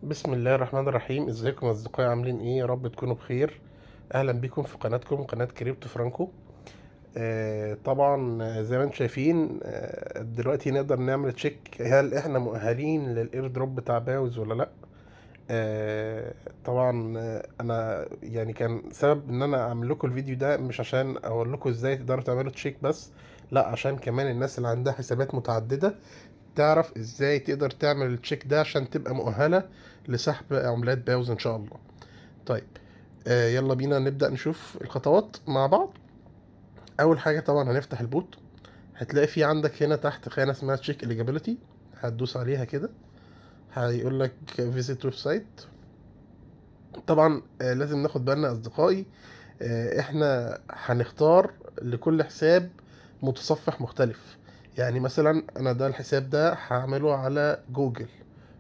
بسم الله الرحمن الرحيم. ازيكم اصدقائي؟ عاملين ايه؟ يا رب تكونوا بخير. اهلا بيكم في قناتكم، قناة كريبتو فرانكو. طبعا زي ما انتم شايفين، دلوقتي نقدر نعمل تشيك هل احنا مؤهلين للاير دروب بتاع باوز ولا لا. آه طبعا انا يعني كان سبب ان انا اعمل لكم الفيديو ده مش عشان اقول لكم ازاي تقدروا تعملوا تشيك بس، لا عشان كمان الناس اللي عندها حسابات متعددة تعرف ازاي تقدر تعمل التشيك ده عشان تبقى مؤهلة لسحب عملات باوز ان شاء الله. طيب، يلا بينا نبدأ نشوف الخطوات مع بعض. اول حاجة طبعا هنفتح البوت. هتلاقي في عندك هنا تحت خانة اسمها تشيك اليجابيلتي، هتدوس عليها كده هيقول لك فيزيت ويب سايت. طبعا لازم ناخد بالنا اصدقائي، احنا هنختار لكل حساب متصفح مختلف. يعني مثلا انا ده الحساب ده هعمله على جوجل،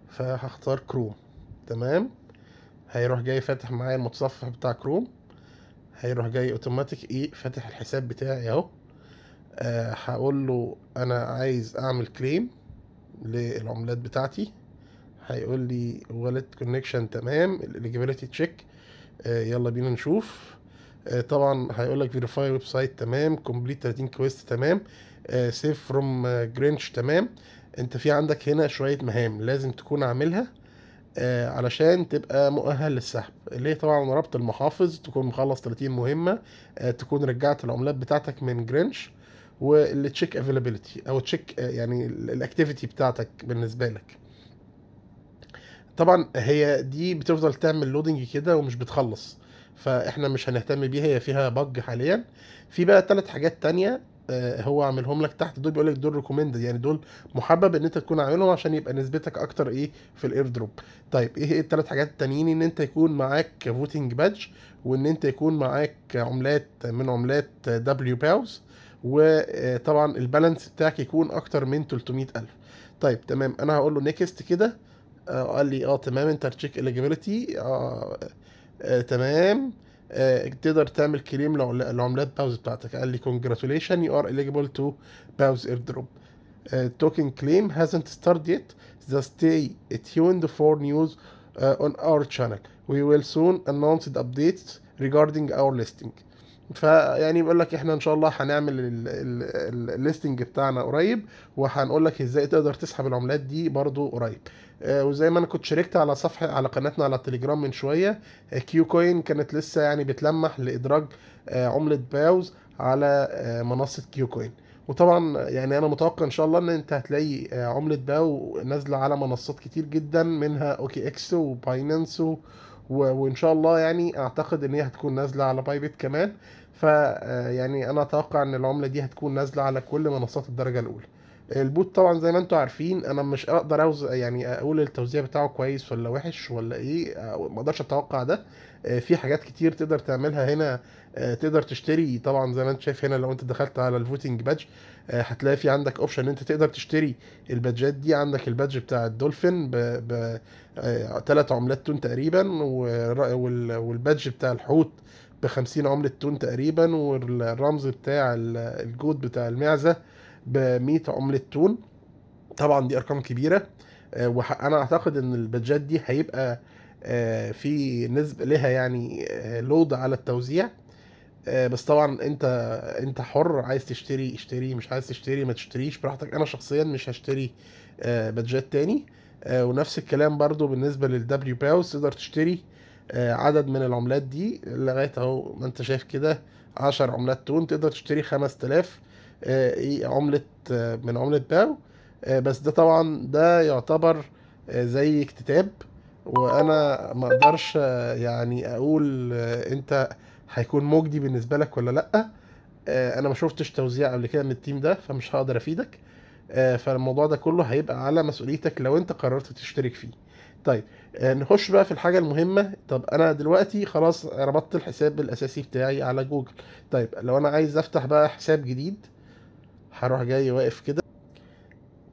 فهختار كروم. تمام، هيروح جاي فاتح معايا المتصفح بتاع كروم، هيروح جاي اوتوماتيك ايه فاتح الحساب بتاعي اهو. هقول له انا عايز اعمل كليم للعملات بتاعتي، هيقول لي والت كونكشن تمام، الاليجيبيليتي تشيك. يلا بينا نشوف. طبعا هيقول لك فيريفاي ويب سايت تمام، كومبليت 30 كويست تمام، سيف فروم جرينش تمام. انت في عندك هنا شويه مهام لازم تكون عاملها علشان تبقى مؤهل للسحب، اللي هي طبعا ربط المحافظ، تكون مخلص 30 مهمة، تكون رجعت العملات بتاعتك من جرينش، واللي تشيك افيلابيلتي او تشيك يعني الاكتيفيتي بتاعتك بالنسبة لك. طبعا هي دي بتفضل تعمل لودنج كده ومش بتخلص، فاحنا مش هنهتم بيها، هي فيها بج حاليا. في بقى 3 حاجات تانية هو عاملهم لك تحت، دول بيقول لك دول ريكومندد، يعني دول محبب ان انت تكون عاملهم عشان يبقى نسبتك اكتر ايه في الاير دروب. طيب ايه هي ال3 حاجات التانيين؟ ان انت يكون معاك فوتنج بادج، وان انت يكون معاك عملات من عملات دبليو باوز، وطبعا البالانس بتاعك يكون اكتر من 300,000. طيب تمام، انا هقول له نيكست كده. قال لي تمام، انت هتشيك اليجيبيليتي تمام. تقدر تعمل كليم لعملات باوز بتاعتك. قال لي congratulations you are eligible to باوز airdrop. token claim hasn't started yet, so stay tuned for news on our channel. We will soon announce the updates regarding our listing. فيعني بيقول لك احنا ان شاء الله هنعمل الليستنج بتاعنا قريب، وهنقول لك ازاي تقدر تسحب العملات دي برضو قريب. وزي ما انا كنت شاركت على صفحه على قناتنا على التليجرام من شويه، كيو كوين كانت لسه يعني بتلمح لادراج عمله باوز على منصه كيو كوين. وطبعا يعني انا متوقع ان شاء الله ان انت هتلاقي عمله باو نازله على منصات كتير جدا، منها اوكي اكس وباينانس وان شاء الله يعني اعتقد ان هي هتكون نازله على بايبت كمان. ف يعني انا اتوقع ان العمله دي هتكون نازله على كل منصات الدرجه الاولى. البوت طبعا زي ما انتم عارفين، انا مش اقدر يعني اقول التوزيع بتاعه كويس ولا وحش ولا ايه، ما اقدرش اتوقع ده. في حاجات كتير تقدر تعملها هنا. تقدر تشتري طبعا زي ما انت شايف هنا، لو انت دخلت على الفوتنج بادج هتلاقي في عندك اوبشن ان انت تقدر تشتري البادجات دي. عندك البادج بتاع الدولفين ب 3 عملات تون تقريبا، والبادج بتاع الحوت ب50 عملة تون تقريبا، والرمز بتاع الجود بتاع المعزة ب100 عملة تون. طبعا دي ارقام كبيرة. وانا اعتقد ان البادجات دي هيبقى في نسبة لها يعني لود على التوزيع. بس طبعا انت حر، عايز تشتري اشتري، مش عايز تشتري ما تشتريش براحتك. انا شخصيا مش هشتري بادجات تاني. ونفس الكلام برضو بالنسبة للدبليو باوس، تقدر تشتري عدد من العملات دي لغاية اهو ما انت شايف كده، 10 عملات تون تقدر تشتري 5000 ايه عملة من عملة باو. بس ده طبعا ده يعتبر زي اكتتاب، وانا ما اقدرش يعني اقول انت هيكون مجدي بالنسبه لك ولا لا. انا ما شفتش توزيع قبل كده من التيم ده، فمش هقدر افيدك. فالموضوع ده كله هيبقى على مسؤوليتك لو انت قررت تشترك فيه. طيب، نخش بقى في الحاجه المهمه. طب انا دلوقتي خلاص ربطت الحساب الاساسي بتاعي على جوجل. طيب لو انا عايز افتح بقى حساب جديد، هروح جاي واقف كده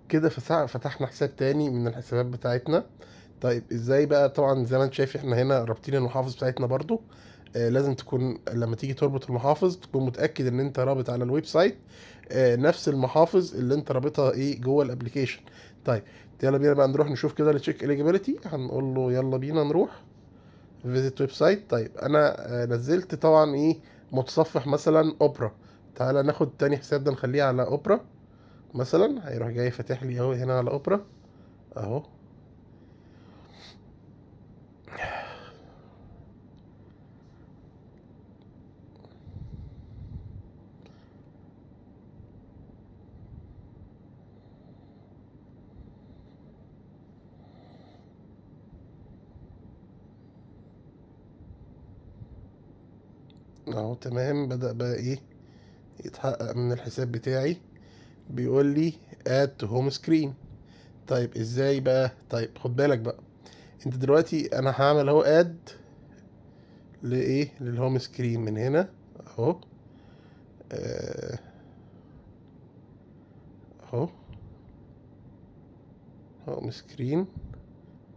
كده فتحنا حساب تاني من الحسابات بتاعتنا. طيب ازاي بقى؟ طبعا زي ما انت شايف احنا هنا رابطين المحافظ بتاعتنا برضو. لازم تكون لما تيجي تربط المحافظ تكون متأكد ان انت رابط على الويب سايت نفس المحافظ اللي انت رابطها ايه جوه الابليكيشن. طيب يلا بينا بقى نروح نشوف كده التشيك اليجيبيليتي. هنقول له يلا بينا نروح فيزيت ويب سايت. طيب انا نزلت طبعا ايه متصفح مثلا اوبرا. تعالى ناخد تاني حساب ده نخليه على اوبرا مثلا. هيروح جاي فاتح لي اهو هنا على اوبرا اهو. اهو تمام، بدأ بقى ايه يتحقق من الحساب بتاعي. بيقول لي اد تو هوم سكرين. طيب ازاي بقى؟ طيب خد بالك بقى، انت دلوقتي انا هعمل اهو اد لايه للهوم سكرين من هنا اهو. آه، اهو هوم سكرين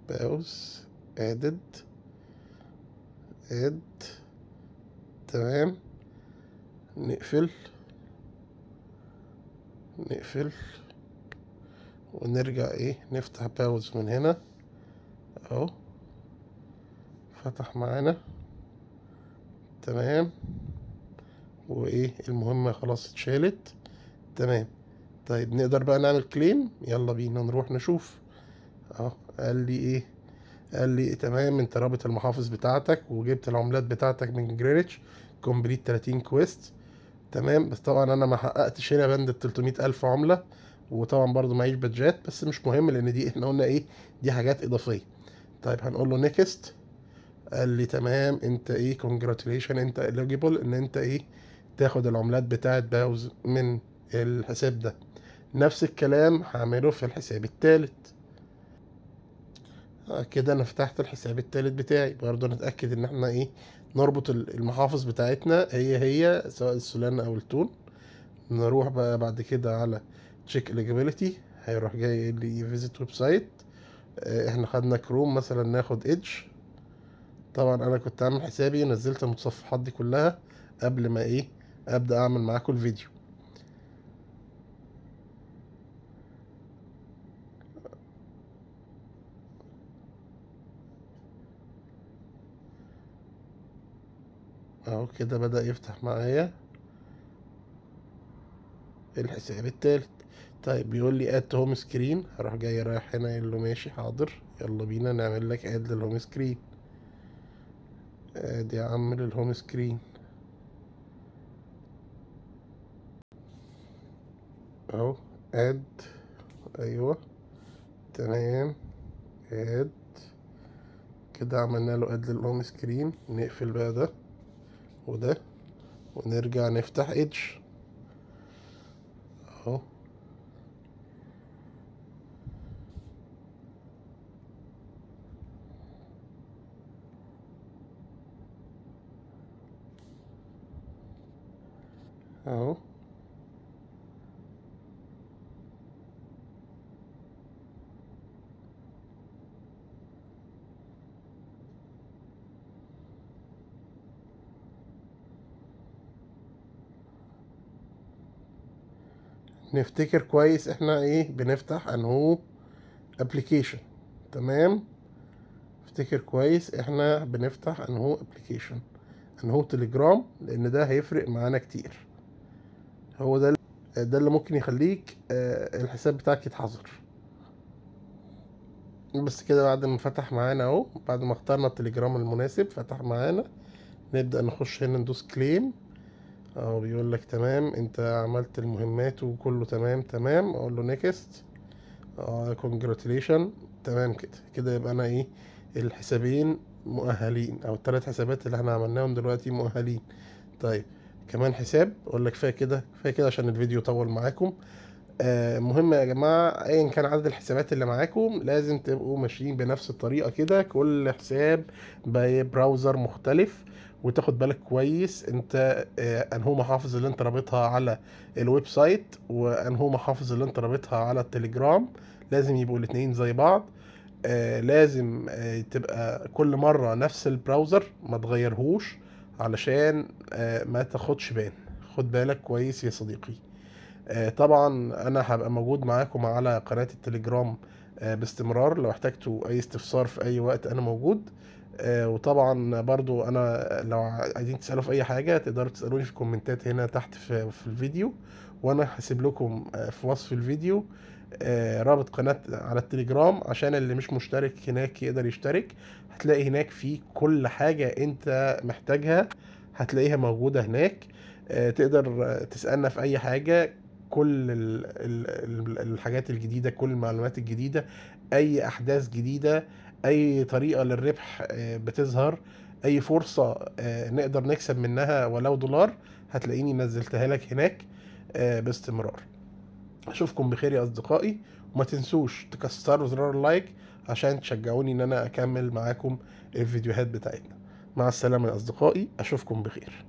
باوز ادد اد. تمام، نقفل نقفل ونرجع ايه نفتح باوز من هنا اهو. فتح معانا تمام، وايه المهمة خلاص اتشالت تمام. طيب نقدر بقى نعمل كليم. يلا بينا نروح نشوف اهو. قال لي ايه؟ قال لي تمام انت رابط المحافظ بتاعتك وجبت العملات بتاعتك من جرينتش كومبليت 30 كويست. تمام، بس طبعا انا ما حققتش هنا بند ال 300 الف عملة، وطبعا برضو معيش بادجات، بس مش مهم لان دي احنا قلنا ايه دي حاجات اضافية. طيب هنقول له نيكست. قال لي تمام انت ايه كونجراتيليشن انت eligible ان انت ايه تاخد العملات بتاعت باوز من الحساب ده. نفس الكلام هعمله في الحساب التالت. كده انا فتحت الحساب التالت بتاعي برضو. نتأكد ان احنا ايه نربط المحافظ بتاعتنا هي سواء السولان او التون. نروح بقى بعد كده على تشيك eligibility. هيروح جاي لي فيزيت ويب سايت. احنا خدنا كروم مثلا، ناخد ايدج. طبعا انا كنت عامل حسابي ونزلت المتصفحات دي كلها قبل ما ايه ابدا اعمل معاكم الفيديو. اهو كده بدأ يفتح معايا الحساب التالت. طيب بيقول لي اد هوم سكرين. هروح جاي رايح هنا يقول له ماشي حاضر يلا بينا نعمل لك اد للهوم سكرين. اد يا عم للهوم سكرين اهو. اد ايوه تمام. اد كده عملنا له اد للهوم سكرين. نقفل بقى ده وده ونرجع نفتح ايدج اهو. اهو نفتكر كويس احنا ايه بنفتح انهو ابلكيشن. تمام، افتكر كويس احنا بنفتح انهو ابلكيشن، انهو تليجرام، لان ده هيفرق معانا كتير. هو ده اللي ممكن يخليك الحساب بتاعك يتحظر. بس كده بعد ما فتح معانا اهو، بعد ما اخترنا التليجرام المناسب فتح معانا. نبدأ نخش هنا ندوس كليم اهو. بيقول لك تمام انت عملت المهمات وكله تمام تمام. اقول له نيكست. كونجراتيليشن. تمام كده كده يبقى انا ايه الحسابين مؤهلين، او الثلاث حسابات اللي احنا عملناهم دلوقتي مؤهلين. طيب كمان حساب. اقول لك كفايه كده كفايه كده عشان الفيديو طول معاكم. مهم يا جماعه ايا كان عدد الحسابات اللي معاكم لازم تبقوا ماشيين بنفس الطريقه كده، كل حساب ببراوزر مختلف. وتاخد بالك كويس انت انهو محافظ اللي انت رابطها على الويب سايت وانهو محافظ اللي انت رابطها على التليجرام. لازم يبقوا الاتنين زي بعض. لازم تبقى كل مرة نفس البراوزر ما تغيرهوش علشان ما تاخدش بان. خد بالك كويس يا صديقي. طبعا انا هبقى موجود معاكم على قناة التليجرام باستمرار، لو احتجتوا اي استفسار في اي وقت انا موجود. وطبعا برضو انا لو عايزين تسألوا في اي حاجة تقدروا تسألوني في الكومنتات هنا تحت في الفيديو، وانا هسيب لكم في وصف الفيديو رابط قناة على التليجرام عشان اللي مش مشترك هناك يقدر يشترك. هتلاقي هناك في كل حاجة انت محتاجها، هتلاقيها موجودة هناك. تقدر تسألنا في اي حاجة، كل الحاجات الجديدة، كل المعلومات الجديدة، اي احداث جديدة، اي طريقة للربح بتظهر، اي فرصة نقدر نكسب منها ولو دولار، هتلاقيني نزلتها لك هناك باستمرار. اشوفكم بخير يا اصدقائي، وما تنسوش تكسروا زرار اللايك عشان تشجعوني ان انا اكمل معاكم الفيديوهات بتاعتنا. مع السلامة يا اصدقائي، اشوفكم بخير.